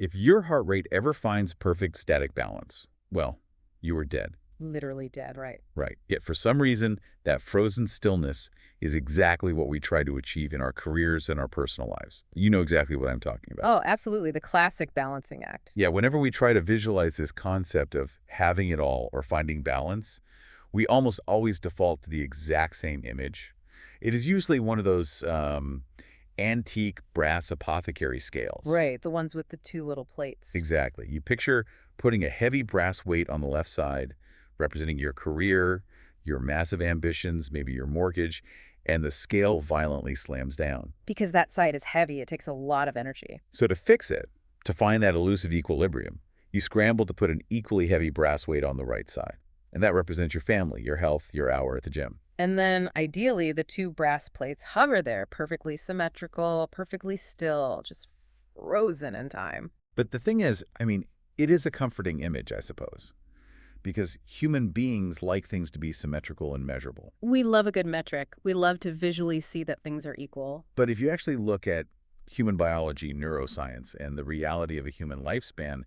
If your heart rate ever finds perfect static balance, well, you are dead. Literally dead, right? Right. Yet for some reason, that frozen stillness is exactly what we try to achieve in our careers and our personal lives. You know exactly what I'm talking about. Oh, absolutely. The classic balancing act. Yeah, whenever we try to visualize this concept of having it all or finding balance, we almost always default to the exact same image. It is usually one of those antique brass apothecary scales. Right, the ones with the two little plates. Exactly. You picture putting a heavy brass weight on the left side, representing your career, your massive ambitions, maybe your mortgage, and the scale violently slams down. Because that side is heavy, it takes a lot of energy. So to fix it, to find that elusive equilibrium, you scramble to put an equally heavy brass weight on the right side. And that represents your family, your health, your hour at the gym. And then, ideally, the two brass plates hover there, perfectly symmetrical, perfectly still, just frozen in time. But the thing is, it is a comforting image, I suppose, because human beings like things to be symmetrical and measurable. We love a good metric. We love to visually see that things are equal. But if you actually look at human biology, neuroscience, and the reality of a human lifespan,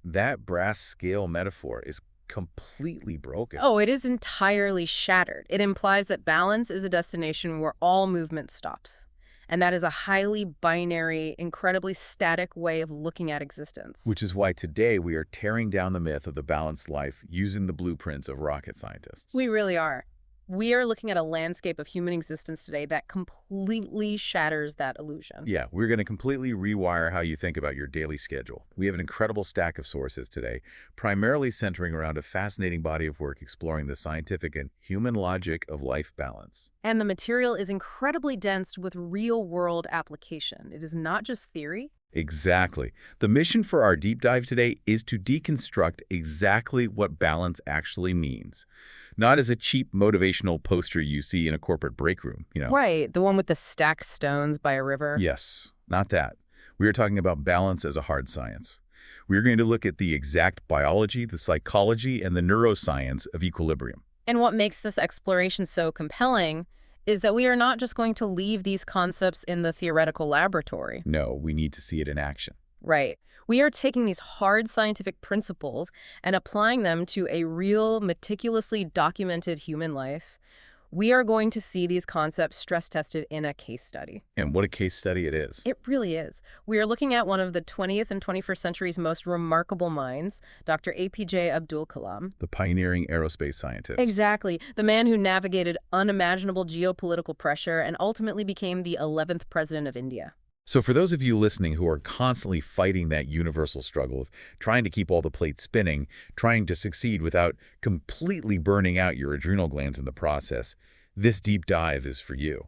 that brass scale metaphor is completely broken. Oh, it is entirely shattered. It implies that balance is a destination where all movement stops. And that is a highly binary, incredibly static way of looking at existence. Which is why today we are tearing down the myth of the balanced life using the blueprints of rocket scientists. We really are. We are looking at a landscape of human existence today that completely shatters that illusion. Yeah, we're going to completely rewire how you think about your daily schedule. We have an incredible stack of sources today, primarily centering around a fascinating body of work exploring the scientific and human logic of life balance. And the material is incredibly dense with real-world application. It is not just theory. Exactly. The mission for our deep dive today is to deconstruct exactly what balance actually means. Not as a cheap motivational poster you see in a corporate break room, Right, the one with the stacked stones by a river. Yes, not that. We are talking about balance as a hard science. We are going to look at the exact biology, the psychology, and the neuroscience of equilibrium. And what makes this exploration so compelling is that we are not just going to leave these concepts in the theoretical laboratory. No, we need to see it in action. Right. We are taking these hard scientific principles and applying them to a real, meticulously documented human life. We are going to see these concepts stress-tested in a case study. And what a case study it is. It really is. We are looking at one of the 20th and 21st century's most remarkable minds, Dr. APJ Abdul Kalam. The pioneering aerospace scientist. Exactly. The man who navigated unimaginable geopolitical pressure and ultimately became the 11th president of India. So for those of you listening who are constantly fighting that universal struggle of trying to keep all the plates spinning, trying to succeed without completely burning out your adrenal glands in the process, this deep dive is for you.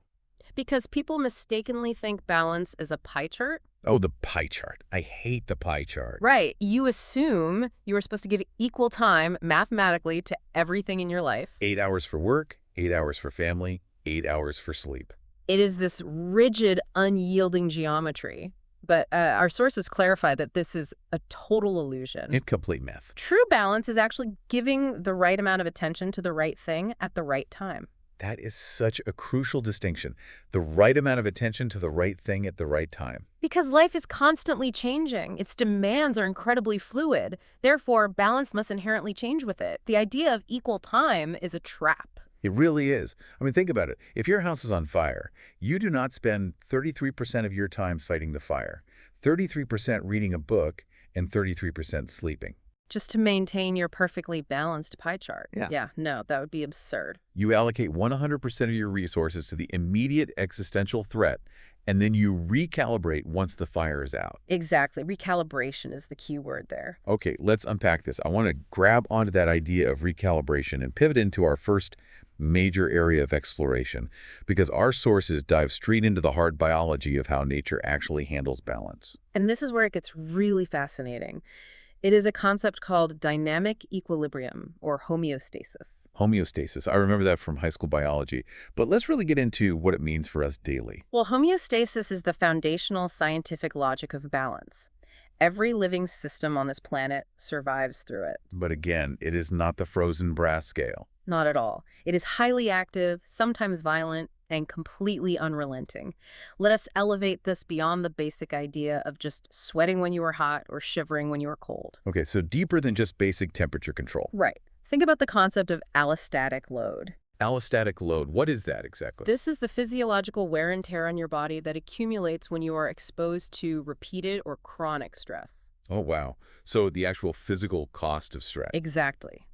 Because people mistakenly think balance is a pie chart. Oh, the pie chart. I hate the pie chart. Right. You assume you are supposed to give equal time mathematically to everything in your life. 8 hours for work, 8 hours for family, 8 hours for sleep. It is this rigid, unyielding geometry. But our sources clarify that this is a total illusion. It's complete myth. True balance is actually giving the right amount of attention to the right thing at the right time. That is such a crucial distinction. The right amount of attention to the right thing at the right time. Because life is constantly changing. Its demands are incredibly fluid. Therefore, balance must inherently change with it. The idea of equal time is a trap. It really is. Think about it. If your house is on fire, you do not spend 33% of your time fighting the fire, 33% reading a book, and 33% sleeping. Just to maintain your perfectly balanced pie chart. Yeah. Yeah, no, that would be absurd. You allocate 100% of your resources to the immediate existential threat, and then you recalibrate once the fire is out. Exactly. Recalibration is the key word there. Okay, let's unpack this. I want to grab onto that idea of recalibration and pivot into our first major area of exploration, because our sources dive straight into the hard biology of how nature actually handles balance. And this is where it gets really fascinating. It is a concept called dynamic equilibrium, or homeostasis. Homeostasis. I remember that from high school biology. But let's really get into what it means for us daily. Well, homeostasis is the foundational scientific logic of balance. Every living system on this planet survives through it. But again, it is not the frozen brass scale. Not at all. It is highly active, sometimes violent, and completely unrelenting. Let us elevate this beyond the basic idea of just sweating when you are hot or shivering when you are cold. Okay, so deeper than just basic temperature control. Right. Think about the concept of allostatic load. Allostatic load, what is that exactly? This is the physiological wear and tear on your body that accumulates when you are exposed to repeated or chronic stress. Oh, wow. So the actual physical cost of stress. Exactly.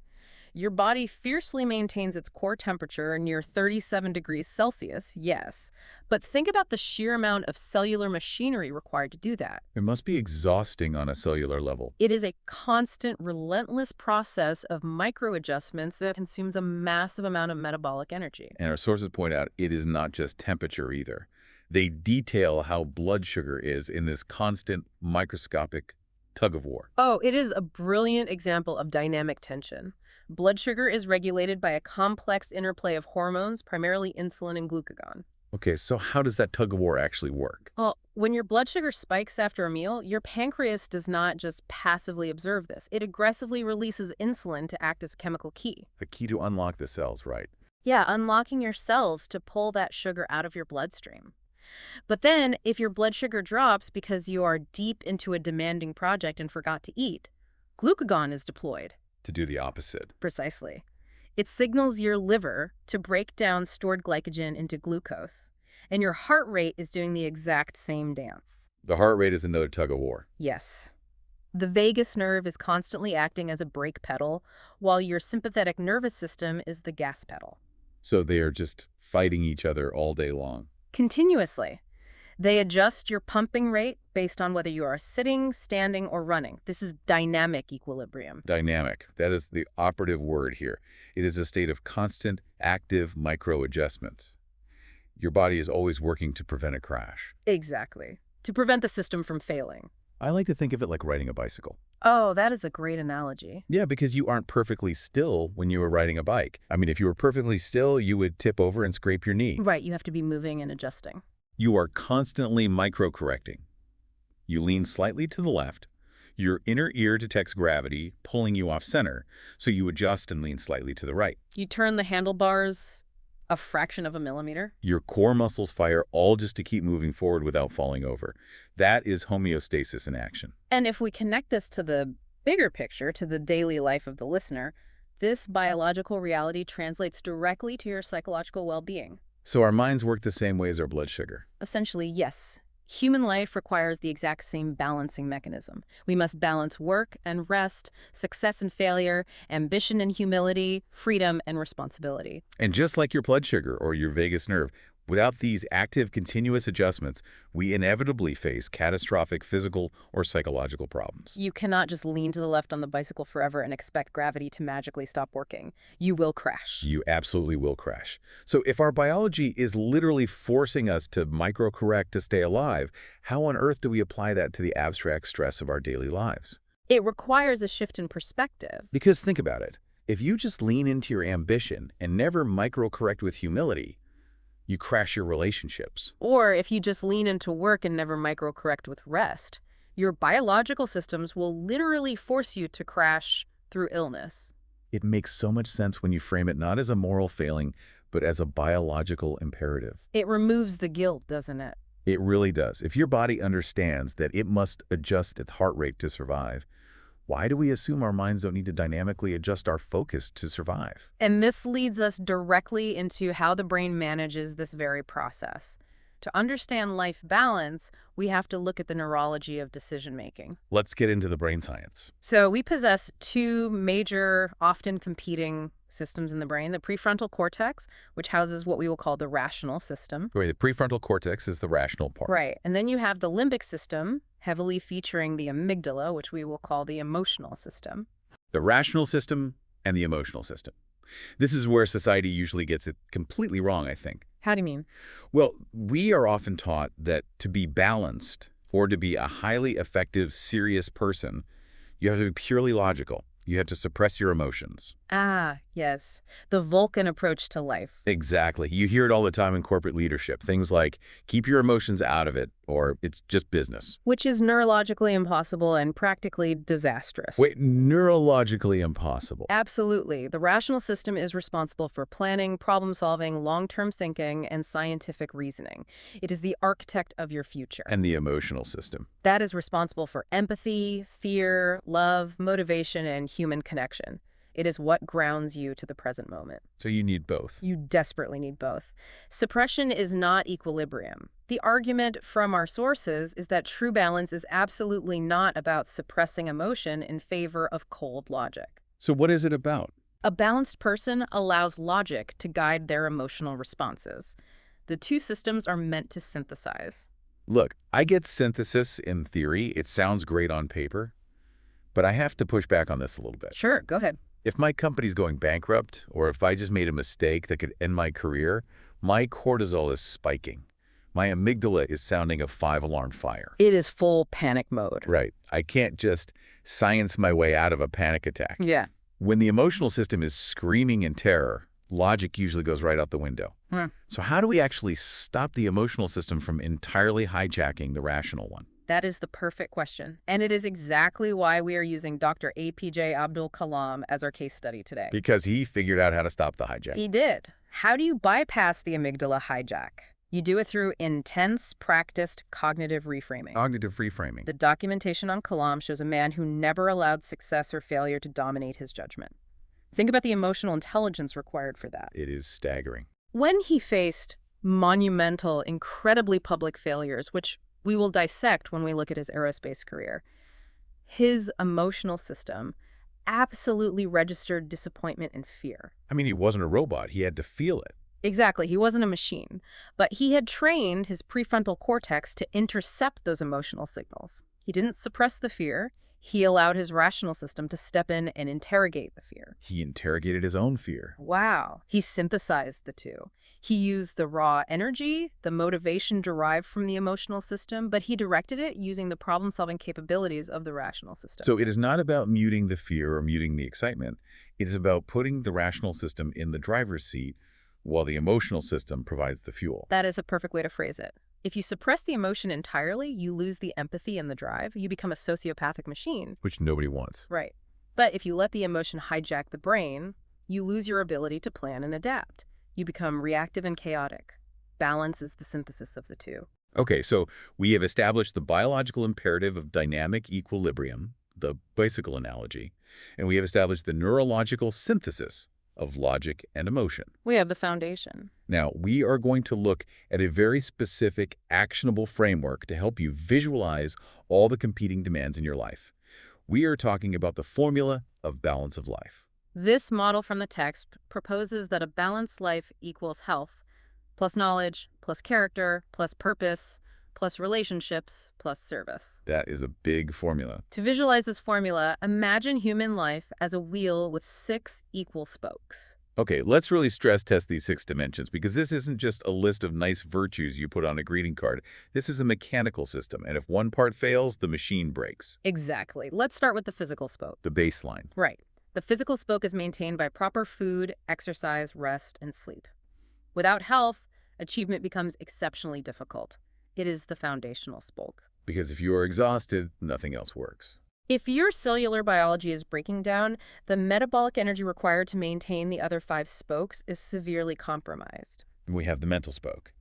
Your body fiercely maintains its core temperature near 37 degrees Celsius, yes. But think about the sheer amount of cellular machinery required to do that. It must be exhausting on a cellular level. It is a constant, relentless process of micro-adjustments that consumes a massive amount of metabolic energy. And our sources point out it is not just temperature either. They detail how blood sugar is in this constant microscopic tug of war. Oh, it is a brilliant example of dynamic tension. Blood sugar is regulated by a complex interplay of hormones, primarily insulin and glucagon. Okay, so how does that tug of war actually work? Well, when your blood sugar spikes after a meal, your pancreas does not just passively observe this. It aggressively releases insulin to act as a chemical key. A key to unlock the cells, right? Yeah, unlocking your cells to pull that sugar out of your bloodstream. But then, if your blood sugar drops because you are deep into a demanding project and forgot to eat, glucagon is deployed. To do the opposite. Precisely. It signals your liver to break down stored glycogen into glucose, and your heart rate is doing the exact same dance. The heart rate is another tug of war. Yes. The vagus nerve is constantly acting as a brake pedal, while your sympathetic nervous system is the gas pedal. So they are just fighting each other all day long. Continuously. They adjust your pumping rate based on whether you are sitting, standing, or running. This is dynamic equilibrium. Dynamic. That is the operative word here. It is a state of constant, active micro-adjustments. Your body is always working to prevent a crash. Exactly. To prevent the system from failing. I like to think of it like riding a bicycle. Oh, that is a great analogy. Yeah, because you aren't perfectly still when you are riding a bike. I mean, if you were perfectly still, you would tip over and scrape your knee. Right, you have to be moving and adjusting. You are constantly micro-correcting. You lean slightly to the left. Your inner ear detects gravity, pulling you off center, so you adjust and lean slightly to the right. You turn the handlebars a fraction of a millimeter. Your core muscles fire all just to keep moving forward without falling over. That is homeostasis in action. And if we connect this to the bigger picture, to the daily life of the listener, this biological reality translates directly to your psychological well-being. So our minds work the same way as our blood sugar. Essentially, yes. Human life requires the exact same balancing mechanism. We must balance work and rest, success and failure, ambition and humility, freedom and responsibility. And just like your blood sugar or your vagus nerve, without these active, continuous adjustments, we inevitably face catastrophic physical or psychological problems. You cannot just lean to the left on the bicycle forever and expect gravity to magically stop working. You will crash. You absolutely will crash. So if our biology is literally forcing us to micro-correct to stay alive, how on earth do we apply that to the abstract stress of our daily lives? It requires a shift in perspective. Because think about it. If you just lean into your ambition and never micro-correct with humility, you crash your relationships. Or if you just lean into work and never micro-correct with rest, your biological systems will literally force you to crash through illness. It makes so much sense when you frame it not as a moral failing, but as a biological imperative. It removes the guilt, doesn't it? It really does. If your body understands that it must adjust its heart rate to survive, why do we assume our minds don't need to dynamically adjust our focus to survive? And this leads us directly into how the brain manages this very process. To understand life balance, we have to look at the neurology of decision-making. Let's get into the brain science. So we possess two major, often competing systems in the brain. The prefrontal cortex, which houses what we will call the rational system. Right, the prefrontal cortex is the rational part. Right. And then you have the limbic system, heavily featuring the amygdala, which we will call the emotional system. The rational system and the emotional system. This is where society usually gets it completely wrong, I think. How do you mean? Well, we are often taught that to be balanced or to be a highly effective, serious person, you have to be purely logical. You have to suppress your emotions. Ah, Yes, the Vulcan approach to life. Exactly. You hear it all the time in corporate leadership. Things like, keep your emotions out of it, or it's just business. Which is neurologically impossible and practically disastrous. Wait, neurologically impossible. Absolutely. The rational system is responsible for planning, problem-solving, long-term thinking, and scientific reasoning. It is the architect of your future. And the emotional system. That is responsible for empathy, fear, love, motivation, and human connection. It is what grounds you to the present moment. So you need both. You desperately need both. Suppression is not equilibrium. The argument from our sources is that true balance is absolutely not about suppressing emotion in favor of cold logic. So what is it about? A balanced person allows logic to guide their emotional responses. The two systems are meant to synthesize. Look, I get synthesis in theory. It sounds great on paper. But I have to push back on this a little bit. Sure, go ahead. If my company's going bankrupt, or if I just made a mistake that could end my career, my cortisol is spiking. My amygdala is sounding a 5-alarm fire. It is full panic mode. Right. I can't just science my way out of a panic attack. Yeah. When the emotional system is screaming in terror, logic usually goes right out the window. So how do we actually stop the emotional system from entirely hijacking the rational one? That is the perfect question. And it is exactly why we are using Dr. APJ Abdul Kalam as our case study today. Because he figured out how to stop the hijack. He did. How do you bypass the amygdala hijack? You do it through intense, practiced cognitive reframing. Cognitive reframing. The documentation on Kalam shows a man who never allowed success or failure to dominate his judgment. Think about the emotional intelligence required for that. It is staggering. When he faced monumental, incredibly public failures, which we will dissect when we look at his aerospace career, his emotional system absolutely registered disappointment and fear. I mean, he wasn't a robot. He had to feel it. Exactly. He wasn't a machine. But he had trained his prefrontal cortex to intercept those emotional signals. He didn't suppress the fear. He allowed his rational system to step in and interrogate the fear. He interrogated his own fear. Wow. He synthesized the two. He used the raw energy, the motivation derived from the emotional system, but he directed it using the problem-solving capabilities of the rational system. So it is not about muting the fear or muting the excitement. It is about putting the rational system in the driver's seat while the emotional system provides the fuel. That is a perfect way to phrase it. If you suppress the emotion entirely, you lose the empathy and the drive. You become a sociopathic machine. Which nobody wants. Right. But if you let the emotion hijack the brain, you lose your ability to plan and adapt. You become reactive and chaotic. Balance is the synthesis of the two. Okay, so we have established the biological imperative of dynamic equilibrium, the bicycle analogy, and we have established the neurological synthesis of logic and emotion. We have the foundation. Now, we are going to look at a very specific, actionable framework to help you visualize all the competing demands in your life. We are talking about the formula of balance of life. This model from the text proposes that a balanced life equals health, plus knowledge, plus character, plus purpose, plus relationships, plus service. That is a big formula. To visualize this formula, imagine human life as a wheel with 6 equal spokes. Okay, let's really stress test these 6 dimensions, because this isn't just a list of nice virtues you put on a greeting card. This is a mechanical system, and if one part fails, the machine breaks. Exactly. Let's start with the physical spoke. The baseline. Right. The physical spoke is maintained by proper food, exercise, rest, and sleep. Without health, achievement becomes exceptionally difficult. It is the foundational spoke. Because if you are exhausted, nothing else works. If your cellular biology is breaking down, the metabolic energy required to maintain the other 5 spokes is severely compromised. We have the mental spoke,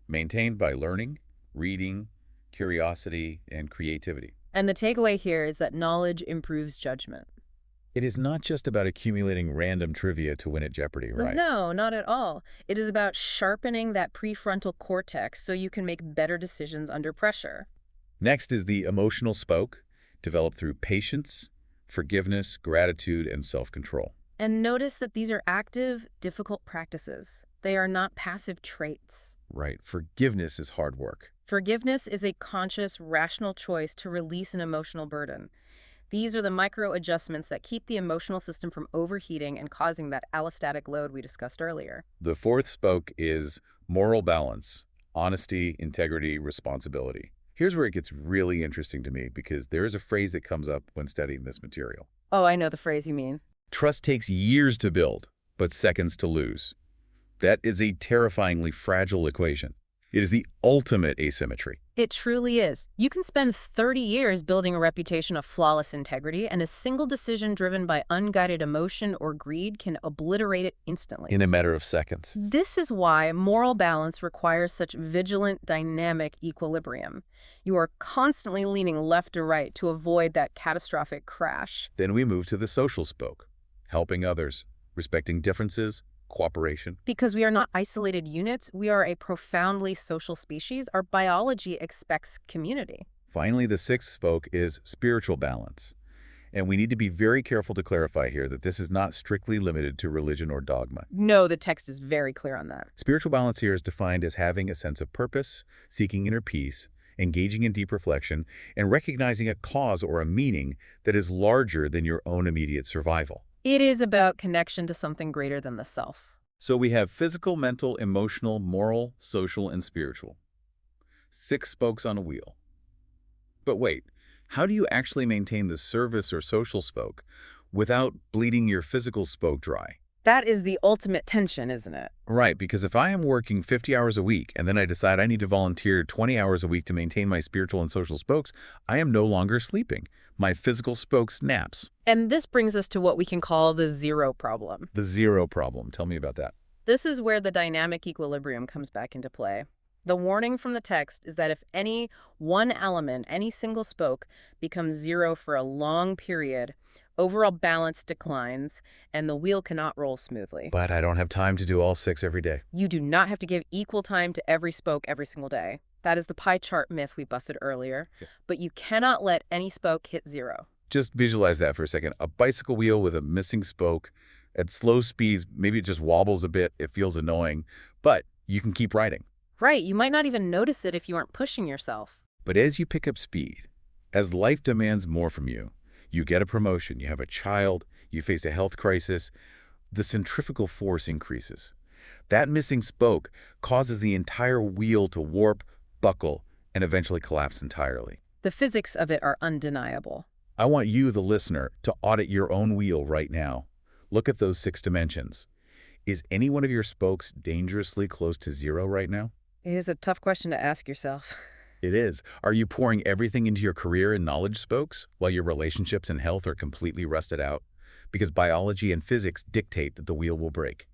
maintained by learning, reading, curiosity, and creativity. And the takeaway here is that knowledge improves judgment. It is not just about accumulating random trivia to win at Jeopardy, right? No, not at all. It is about sharpening that prefrontal cortex so you can make better decisions under pressure. Next is the emotional spoke, developed through patience, forgiveness, gratitude, and self-control. And notice that these are active, difficult practices. They are not passive traits. Right. Forgiveness is hard work. Forgiveness is a conscious, rational choice to release an emotional burden. These are the micro-adjustments that keep the emotional system from overheating and causing that allostatic load we discussed earlier. The 4th spoke is moral balance, honesty, integrity, responsibility. Here's where it gets really interesting to me, because there is a phrase that comes up when studying this material. Oh, I know the phrase you mean. Trust takes years to build, but seconds to lose. That is a terrifyingly fragile equation. It is the ultimate asymmetry. It truly is. You can spend 30 years building a reputation of flawless integrity, and a single decision driven by unguided emotion or greed can obliterate it instantly. In a matter of seconds. This is why moral balance requires such vigilant, dynamic equilibrium. You are constantly leaning left or right to avoid that catastrophic crash. Then we move to the social spoke, helping others, respecting differences, cooperation. Because we are not isolated units, we are a profoundly social species. Our biology expects community. Finally, the sixth spoke is spiritual balance. And we need to be very careful to clarify here that this is not strictly limited to religion or dogma. No, the text is very clear on that. Spiritual balance here is defined as having a sense of purpose, seeking inner peace, engaging in deep reflection, and recognizing a cause or a meaning that is larger than your own immediate survival. It is about connection to something greater than the self. So we have physical, mental, emotional, moral, social, and spiritual. 6 spokes on a wheel. But wait, how do you actually maintain the service or social spoke without bleeding your physical spoke dry? That is the ultimate tension, isn't it? Right, because if I am working 50 hours a week and then I decide I need to volunteer 20 hours a week to maintain my spiritual and social spokes, I am no longer sleeping. My physical spokes naps. And this brings us to what we can call the zero problem. The zero problem. Tell me about that. This is where the dynamic equilibrium comes back into play. The warning from the text is that if any one element, any single spoke, becomes zero for a long period, overall balance declines, and the wheel cannot roll smoothly. But I don't have time to do all 6 every day. You do not have to give equal time to every spoke every single day. That is the pie chart myth we busted earlier. Yeah. But you cannot let any spoke hit zero. Just visualize that for a second. A bicycle wheel with a missing spoke at slow speeds, maybe it just wobbles a bit, it feels annoying, but you can keep riding. Right, you might not even notice it if you aren't pushing yourself. But as you pick up speed, as life demands more from you, you get a promotion, you have a child, you face a health crisis, the centrifugal force increases. That missing spoke causes the entire wheel to warp, buckle, and eventually collapse entirely. The physics of it are undeniable. I want you, the listener, to audit your own wheel right now. Look at those 6 dimensions. Is any one of your spokes dangerously close to zero right now? It is a tough question to ask yourself. It is. Are you pouring everything into your career and knowledge spokes while your relationships and health are completely rusted out? Because biology and physics dictate that the wheel will break.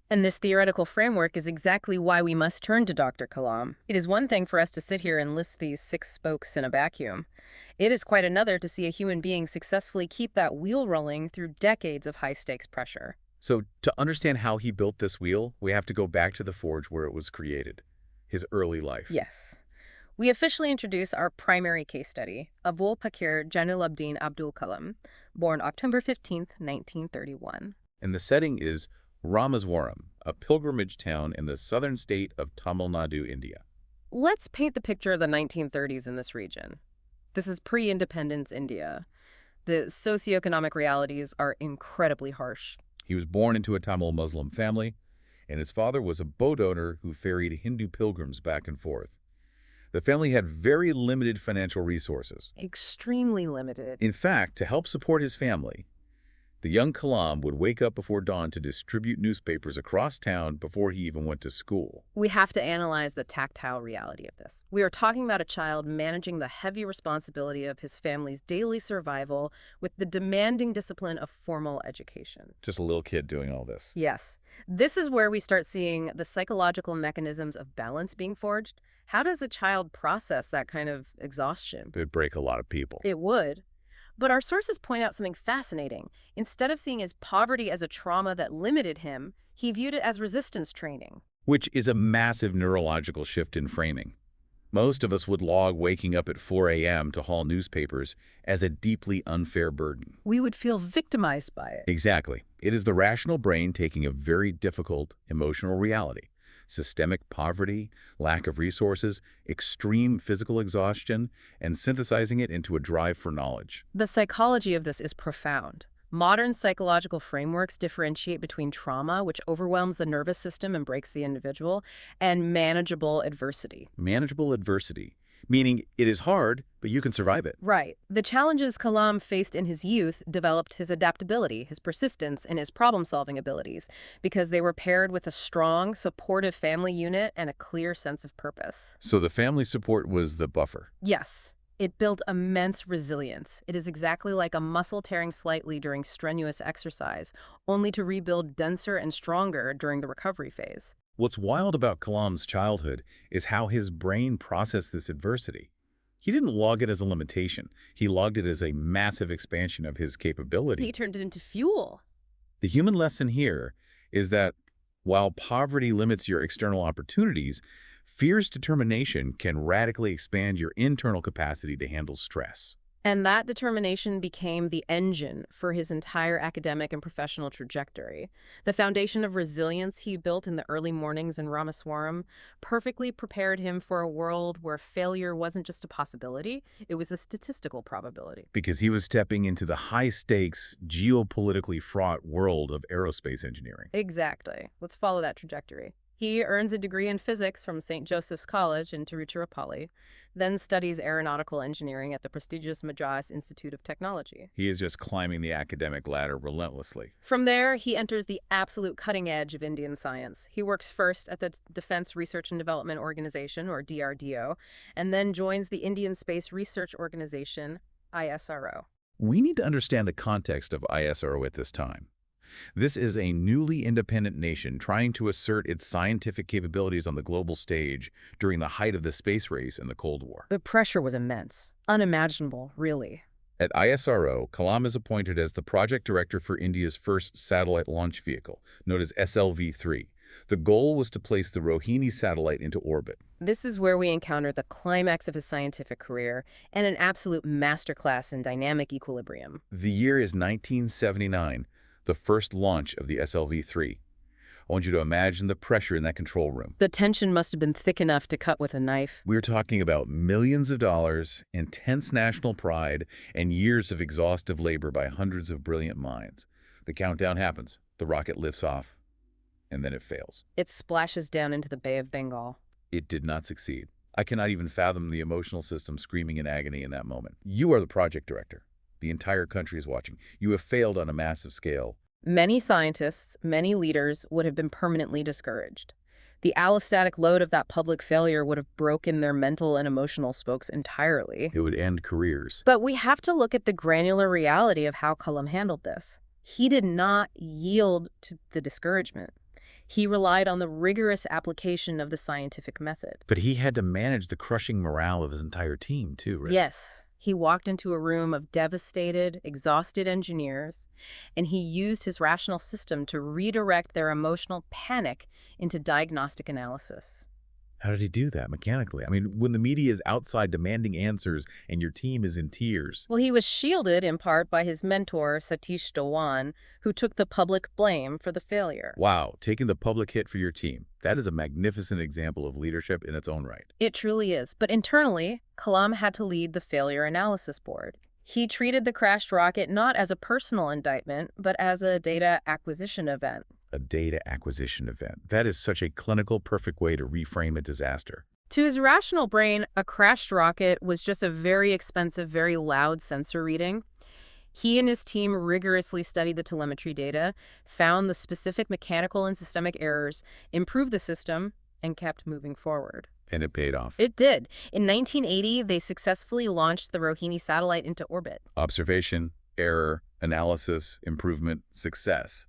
And this theoretical framework is exactly why we must turn to Dr. Kalam. It is one thing for us to sit here and list these 6 spokes in a vacuum. It is quite another to see a human being successfully keep that wheel rolling through decades of high-stakes pressure. So to understand how he built this wheel, we have to go back to the forge where it was created, his early life. Yes. We officially introduce our primary case study, Abul Pakir Jainulobbdin Abdul Kalam, born October 15th, 1931. And the setting is Rameswaram, a pilgrimage town in the southern state of Tamil Nadu, India. Let's paint the picture of the 1930s in this region. This is pre-independence India. The socioeconomic realities are incredibly harsh. He was born into a Tamil Muslim family, and his father was a boat owner who ferried Hindu pilgrims back and forth. The family had very limited financial resources. Extremely limited. In fact, to help support his family, the young Kalam would wake up before dawn to distribute newspapers across town before he even went to school. We have to analyze the tactile reality of this. We are talking about a child managing the heavy responsibility of his family's daily survival with the demanding discipline of formal education. Just a little kid doing all this. Yes. This is where we start seeing the psychological mechanisms of balance being forged. How does a child process that kind of exhaustion? It would break a lot of people. It would. But our sources point out something fascinating. Instead of seeing his poverty as a trauma that limited him, he viewed it as resistance training. Which is a massive neurological shift in framing. Most of us would log waking up at 4 a.m. to haul newspapers as a deeply unfair burden. We would feel victimized by it. Exactly. It is the rational brain taking a very difficult emotional reality. Systemic poverty, lack of resources, extreme physical exhaustion, and synthesizing it into a drive for knowledge. The psychology of this is profound. Modern psychological frameworks differentiate between trauma, which overwhelms the nervous system and breaks the individual, and manageable adversity. Manageable adversity. meaning it is hard, but you can survive it. Right. The challenges Kalam faced in his youth developed his adaptability, his persistence, and his problem-solving abilities because they were paired with a strong, supportive family unit and a clear sense of purpose. So the family support was the buffer. Yes, it built immense resilience. It is exactly like a muscle tearing slightly during strenuous exercise, only to rebuild denser and stronger during the recovery phase. What's wild about Kalam's childhood is how his brain processed this adversity. He didn't log it as a limitation. He logged it as a massive expansion of his capability. He turned it into fuel. The human lesson here is that while poverty limits your external opportunities, fierce determination can radically expand your internal capacity to handle stress. And that determination became the engine for his entire academic and professional trajectory. The foundation of resilience he built in the early mornings in Ramaswaram perfectly prepared him for a world where failure wasn't just a possibility, it was a statistical probability. Because he was stepping into the high-stakes, geopolitically fraught world of aerospace engineering. Exactly. Let's follow that trajectory. He earns a degree in physics from St. Joseph's College in Tiruchirappalli, then studies aeronautical engineering at the prestigious Madras Institute of Technology. He is just climbing the academic ladder relentlessly. From there, he enters the absolute cutting edge of Indian science. He works first at the Defense Research and Development Organization, or DRDO, and then joins the Indian Space Research Organization, ISRO. We need to understand the context of ISRO at this time. This is a newly independent nation trying to assert its scientific capabilities on the global stage during the height of the space race and the Cold War. The pressure was immense, unimaginable, really. At ISRO, Kalam is appointed as the project director for India's first satellite launch vehicle, known as SLV-3. The goal was to place the Rohini satellite into orbit. This is where we encounter the climax of his scientific career and an absolute masterclass in dynamic equilibrium. The year is 1979. The first launch of the SLV-3. I want you to imagine the pressure in that control room. The tension must have been thick enough to cut with a knife. We're talking about millions of dollars, intense national pride, and years of exhaustive labor by hundreds of brilliant minds. The countdown happens, the rocket lifts off, and then it fails. It splashes down into the Bay of Bengal. It did not succeed. I cannot even fathom the emotional system screaming in agony in that moment. You are the project director. The entire country is watching. You have failed on a massive scale. Many scientists, many leaders would have been permanently discouraged. The allostatic load of that public failure would have broken their mental and emotional spokes entirely. It would end careers. But we have to look at the granular reality of how Kalam handled this. He did not yield to the discouragement. He relied on the rigorous application of the scientific method. But he had to manage the crushing morale of his entire team, too, right? Yes. He walked into a room of devastated, exhausted engineers, and he used his rational system to redirect their emotional panic into diagnostic analysis. How did he do that mechanically? I mean, when the media is outside demanding answers and your team is in tears. Well, he was shielded in part by his mentor, Satish Dhawan, who took the public blame for the failure. Wow, taking the public hit for your team. That is a magnificent example of leadership in its own right. It truly is. But internally, Kalam had to lead the failure analysis board. He treated the crashed rocket not as a personal indictment, but as a data acquisition event. A data acquisition event. That is such a clinical, perfect way to reframe a disaster. To his rational brain, a crashed rocket was just a very expensive, very loud sensor reading. He and his team rigorously studied the telemetry data, found the specific mechanical and systemic errors, improved the system, and kept moving forward. And it paid off. It did. In 1980, they successfully launched the Rohini satellite into orbit. Observation, error, analysis, improvement, success.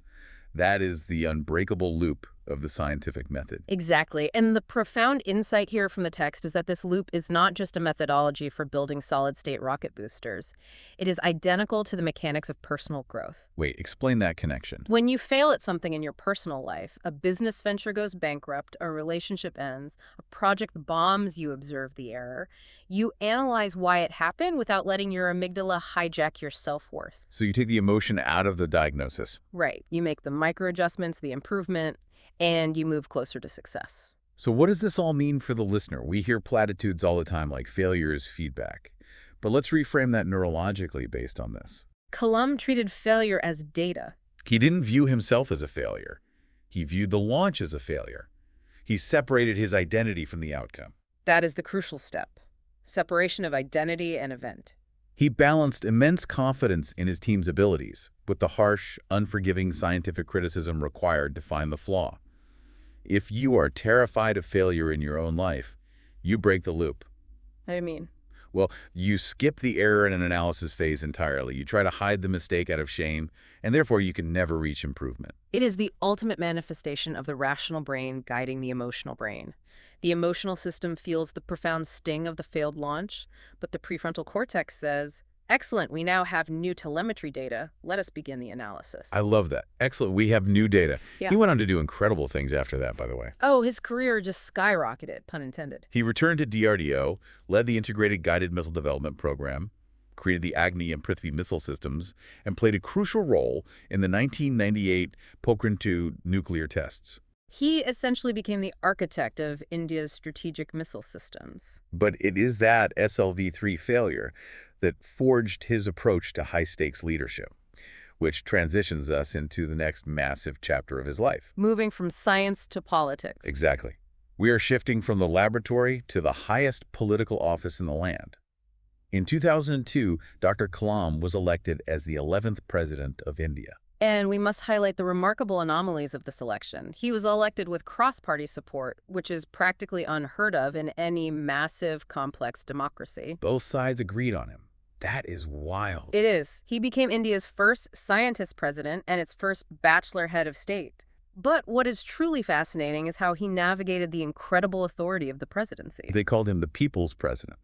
That is the unbreakable loop of the scientific method. Exactly. And the profound insight here from the text is that this loop is not just a methodology for building solid-state rocket boosters. It is identical to the mechanics of personal growth. Wait, explain that connection. When you fail at something in your personal life, a business venture goes bankrupt, a relationship ends, a project bombs, you observe the error. You analyze why it happened without letting your amygdala hijack your self-worth. So you take the emotion out of the diagnosis. Right. You make the micro-adjustments, the improvement, and you move closer to success. So what does this all mean for the listener? We hear platitudes all the time like failure is feedback. But let's reframe that neurologically based on this. Kalam treated failure as data. He didn't view himself as a failure. He viewed the launch as a failure. He separated his identity from the outcome. That is the crucial step. Separation of identity and event. He balanced immense confidence in his team's abilities with the harsh, unforgiving scientific criticism required to find the flaw. If you are terrified of failure in your own life, you break the loop. I mean, Well, you skip the error and analysis phase entirely. You try to hide the mistake out of shame, and therefore you can never reach improvement. it is the ultimate manifestation of the rational brain guiding the emotional brain. The emotional system feels the profound sting of the failed launch, but the prefrontal cortex says, excellent, we now have new telemetry data. Let us begin the analysis. I love that. Excellent. We have new data. Yeah. He went on to do incredible things after that, by the way. Oh, his career just skyrocketed, pun intended. He returned to DRDO, led the Integrated Guided Missile Development Program, created the Agni and Prithvi missile systems, and played a crucial role in the 1998 Pokhran II nuclear tests. He essentially became the architect of India's strategic missile systems. But it is that SLV-3 failure that forged his approach to high-stakes leadership, which transitions us into the next massive chapter of his life. Moving from science to politics. Exactly. We are shifting from the laboratory to the highest political office in the land. In 2002, Dr. Kalam was elected as the 11th president of India. And we must highlight the remarkable anomalies of this election. He was elected with cross-party support, which is practically unheard of in any massive, complex democracy. Both sides agreed on him. That is wild. It is. He became India's first scientist president and its first bachelor head of state. But what is truly fascinating is how he navigated the incredible authority of the presidency. They called him the people's president.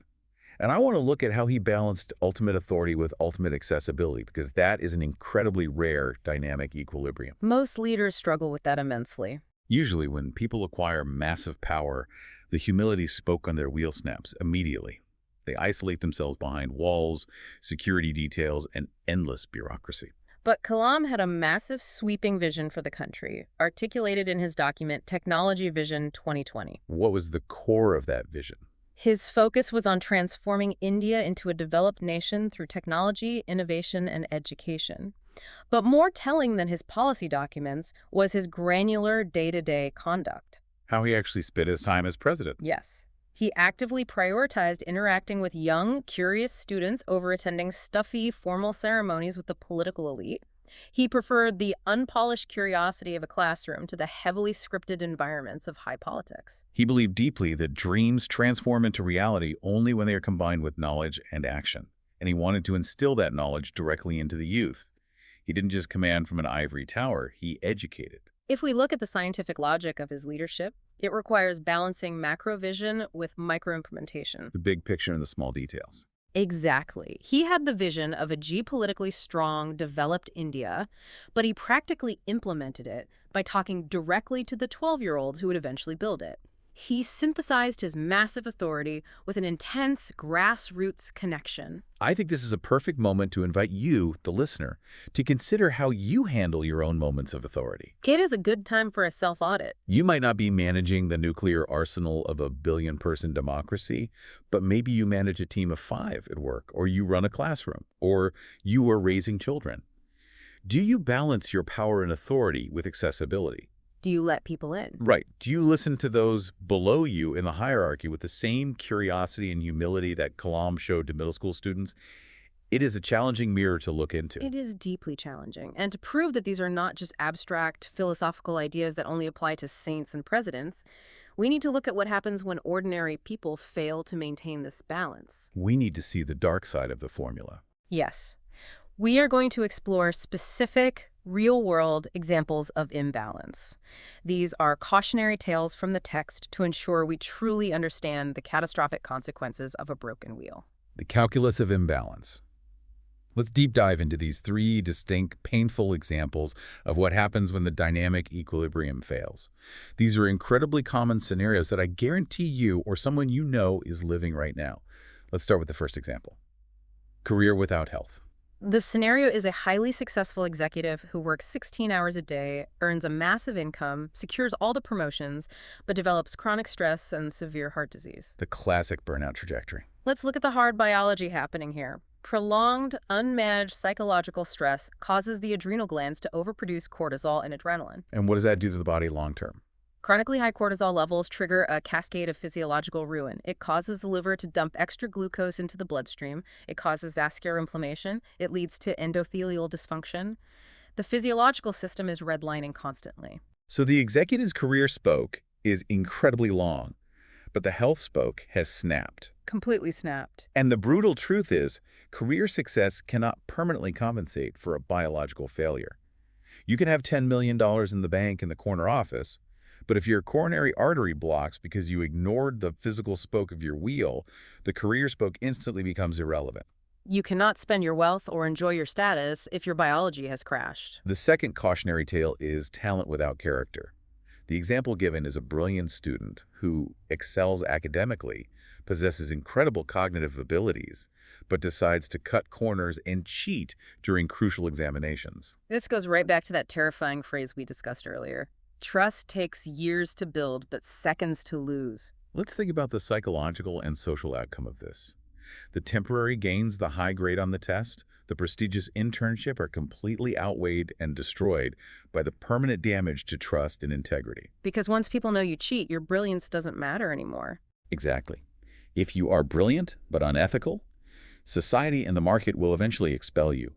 And I want to look at how he balanced ultimate authority with ultimate accessibility, because that is an incredibly rare dynamic equilibrium. Most leaders struggle with that immensely. Usually when people acquire massive power, the humility spoke on their wheel snaps immediately. They isolate themselves behind walls, security details, and endless bureaucracy. But Kalam had a massive sweeping vision for the country, articulated in his document Technology Vision 2020. What was the core of that vision? His focus was on transforming India into a developed nation through technology, innovation, and education. But more telling than his policy documents was his granular day-to-day conduct. How he actually spent his time as president. Yes. He actively prioritized interacting with young, curious students over attending stuffy, formal ceremonies with the political elite. He preferred the unpolished curiosity of a classroom to the heavily scripted environments of high politics. He believed deeply that dreams transform into reality only when they are combined with knowledge and action. And he wanted to instill that knowledge directly into the youth. He didn't just command from an ivory tower, he educated. If we look at the scientific logic of his leadership, it requires balancing macro vision with micro-implementation. The big picture and the small details. Exactly. He had the vision of a geopolitically strong, developed India, but he practically implemented it by talking directly to the 12-year-olds who would eventually build it. He synthesized his massive authority with an intense grassroots connection. I think this is a perfect moment to invite you, the listener, to consider how you handle your own moments of authority. It is a good time for a self-audit. You might not be managing the nuclear arsenal of a billion-person democracy, but maybe you manage a team of 5 at work, or you run a classroom, or you are raising children. Do you balance your power and authority with accessibility? Do you let people in? Right. Do you listen to those below you in the hierarchy with the same curiosity and humility that Kalam showed to middle school students? It is a challenging mirror to look into. It is deeply challenging. And to prove that these are not just abstract, philosophical ideas that only apply to saints and presidents, we need to look at what happens when ordinary people fail to maintain this balance. We need to see the dark side of the formula. Yes. We are going to explore specific, real-world examples of imbalance. These are cautionary tales from the text to ensure we truly understand the catastrophic consequences of a broken wheel. The calculus of imbalance. Let's deep dive into these 3 distinct, painful examples of what happens when the dynamic equilibrium fails. These are incredibly common scenarios that I guarantee you or someone you know is living right now. Let's start with the first example. Career without health. The scenario is a highly successful executive who works 16 hours a day, earns a massive income, secures all the promotions, but develops chronic stress and severe heart disease. The classic burnout trajectory. Let's look at the hard biology happening here. Prolonged, unmanaged psychological stress causes the adrenal glands to overproduce cortisol and adrenaline. And what does that do to the body long term? Chronically high cortisol levels trigger a cascade of physiological ruin. It causes the liver to dump extra glucose into the bloodstream. It causes vascular inflammation. It leads to endothelial dysfunction. The physiological system is redlining constantly. So the executive's career spoke is incredibly long, but the health spoke has snapped. Completely snapped. And the brutal truth is, career success cannot permanently compensate for a biological failure. You can have $10 million in the bank in the corner office, but if your coronary artery blocks because you ignored the physical spoke of your wheel, the career spoke instantly becomes irrelevant. You cannot spend your wealth or enjoy your status if your biology has crashed. The second cautionary tale is talent without character. The example given is a brilliant student who excels academically, possesses incredible cognitive abilities, but decides to cut corners and cheat during crucial examinations. This goes right back to that terrifying phrase we discussed earlier. Trust takes years to build, but seconds to lose. Let's think about the psychological and social outcome of this. The temporary gains, the high grade on the test, the prestigious internship are completely outweighed and destroyed by the permanent damage to trust and integrity. Because once people know you cheat, your brilliance doesn't matter anymore. Exactly. If you are brilliant but unethical, society and the market will eventually expel you.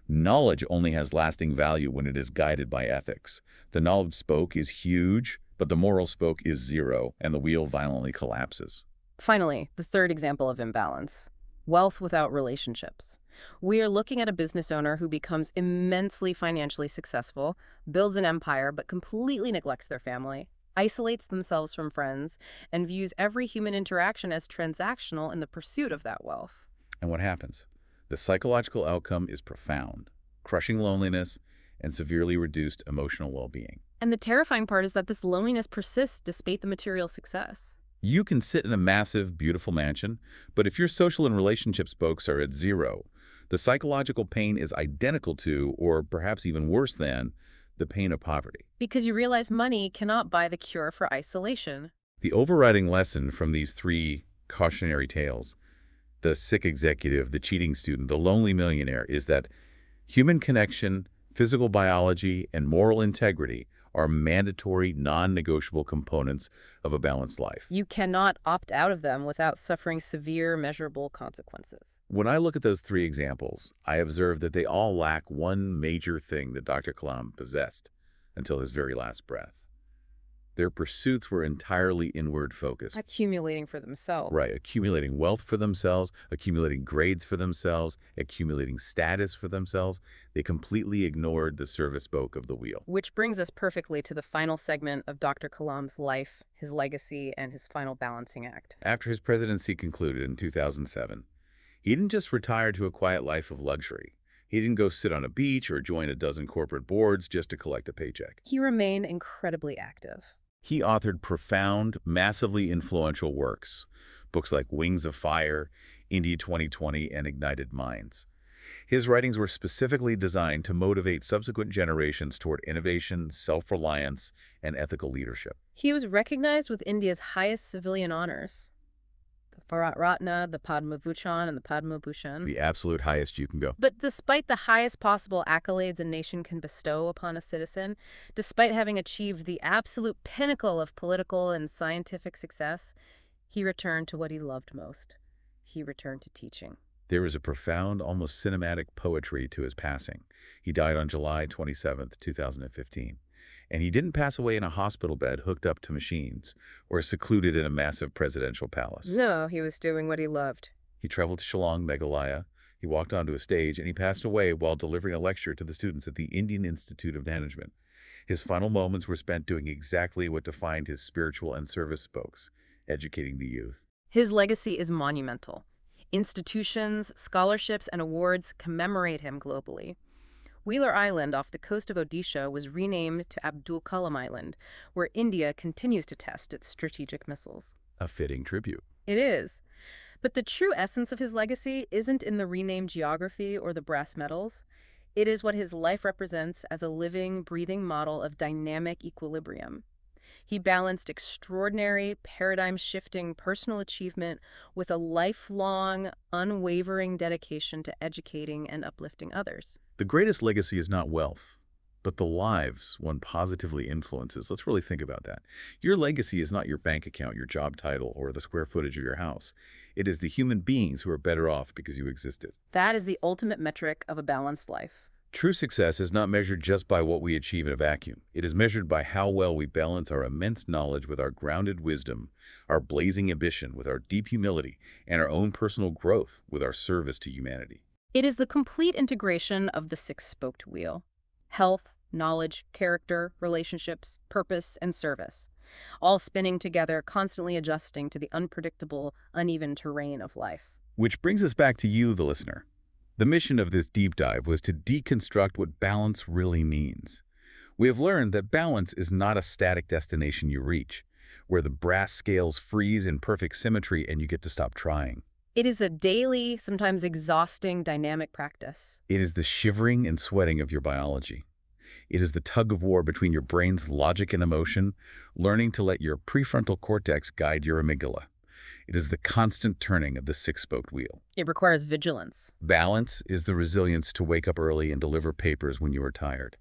Knowledge only has lasting value when it is guided by ethics. The knowledge spoke is huge, but the moral spoke is zero, and the wheel violently collapses. Finally, the third example of imbalance: wealth without relationships. We are looking at a business owner who becomes immensely financially successful, builds an empire, but completely neglects their family, isolates themselves from friends, and views every human interaction as transactional in the pursuit of that wealth. And what happens? The psychological outcome is profound, crushing loneliness and severely reduced emotional well-being. And the terrifying part is that this loneliness persists despite the material success. You can sit in a massive, beautiful mansion, but if your social and relationship spokes are at zero, the psychological pain is identical to, or perhaps even worse than, the pain of poverty. Because you realize money cannot buy the cure for isolation. The overriding lesson from these three cautionary tales, the sick executive, the cheating student, the lonely millionaire, is that human connection, physical biology, and moral integrity are mandatory, non-negotiable components of a balanced life. You cannot opt out of them without suffering severe, measurable consequences. When I look at those three examples, I observe that they all lack one major thing that Dr. Kalam possessed until his very last breath. Their pursuits were entirely inward focused. Accumulating for themselves. Right, accumulating wealth for themselves, accumulating grades for themselves, accumulating status for themselves. They completely ignored the service spoke of the wheel. Which brings us perfectly to the final segment of Dr. Kalam's life, his legacy, and his final balancing act. After his presidency concluded in 2007, he didn't just retire to a quiet life of luxury. He didn't go sit on a beach or join a dozen corporate boards just to collect a paycheck. He remained incredibly active. He authored profound, massively influential works, books like Wings of Fire, India 2020, and Ignited Minds. His writings were specifically designed to motivate subsequent generations toward innovation, self-reliance, and ethical leadership. He was recognized with India's highest civilian honors: the Bharat Ratna, the Padma Bhushan, and the Padma Bhushan. The absolute highest you can go. But despite the highest possible accolades a nation can bestow upon a citizen, despite having achieved the absolute pinnacle of political and scientific success, he returned to what he loved most. He returned to teaching. There is a profound, almost cinematic poetry to his passing. He died on July 27, 2015. And he didn't pass away in a hospital bed hooked up to machines or secluded in a massive presidential palace. No, he was doing what he loved. He traveled to Shillong, Meghalaya. He walked onto a stage, and he passed away while delivering a lecture to the students at the Indian Institute of Management. His final moments were spent doing exactly what defined his spiritual and service spokes, educating the youth. His legacy is monumental. Institutions, scholarships, and awards commemorate him globally. Wheeler Island off the coast of Odisha was renamed to Abdul Kalam Island, where India continues to test its strategic missiles. A fitting tribute. It is. But the true essence of his legacy isn't in the renamed geography or the brass medals. It is what his life represents as a living, breathing model of dynamic equilibrium. He balanced extraordinary, paradigm-shifting personal achievement with a lifelong, unwavering dedication to educating and uplifting others. The greatest legacy is not wealth. but the lives one positively influences. Let's really think about that. Your legacy is not your bank account, your job title, or the square footage of your house. It is the human beings who are better off because you existed. That is the ultimate metric of a balanced life. True success is not measured just by what we achieve in a vacuum. It is measured by how well we balance our immense knowledge with our grounded wisdom, our blazing ambition with our deep humility, and our own personal growth with our service to humanity. It is the complete integration of the six-spoked wheel: health, knowledge, character, relationships, purpose, and service, all spinning together, constantly adjusting to the unpredictable, uneven terrain of life. Which brings us back to you, the listener. The mission of this deep dive was to deconstruct what balance really means. We have learned that balance is not a static destination you reach, where the brass scales freeze in perfect symmetry and you get to stop trying. It is a daily, sometimes exhausting, dynamic practice. It is the shivering and sweating of your biology. It is the tug of war between your brain's logic and emotion, learning to let your prefrontal cortex guide your amygdala. It is the constant turning of the six-spoked wheel. It requires vigilance. Balance is the resilience to wake up early and deliver papers when you are tired.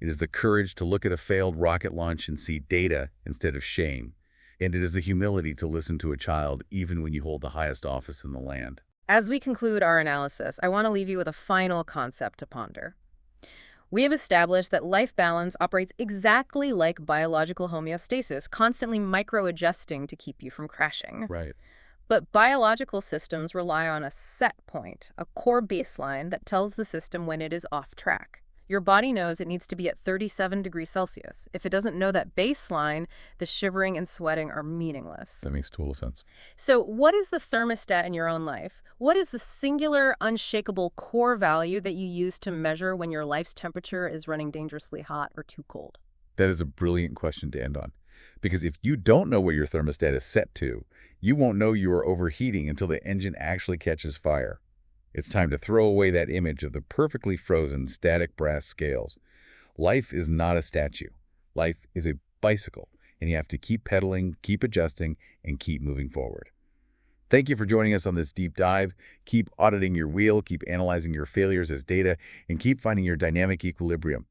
It is the courage to look at a failed rocket launch and see data instead of shame. And it is the humility to listen to a child even when you hold the highest office in the land. As we conclude our analysis, I want to leave you with a final concept to ponder. We have established that life balance operates exactly like biological homeostasis, constantly micro-adjusting to keep you from crashing. Right. But biological systems rely on a set point, a core baseline that tells the system when it is off track. Your body knows it needs to be at 37 degrees Celsius. If it doesn't know that baseline, the shivering and sweating are meaningless. That makes total sense. So what is the thermostat in your own life? What is the singular, unshakable core value that you use to measure when your life's temperature is running dangerously hot or too cold? That is a brilliant question to end on. Because if you don't know where your thermostat is set to, you won't know you are overheating until the engine actually catches fire. It's time to throw away that image of the perfectly frozen static brass scales. Life is not a statue. Life is a bicycle, and you have to keep pedaling, keep adjusting, and keep moving forward. Thank you for joining us on this deep dive. Keep auditing your wheel, keep analyzing your failures as data, and keep finding your dynamic equilibrium.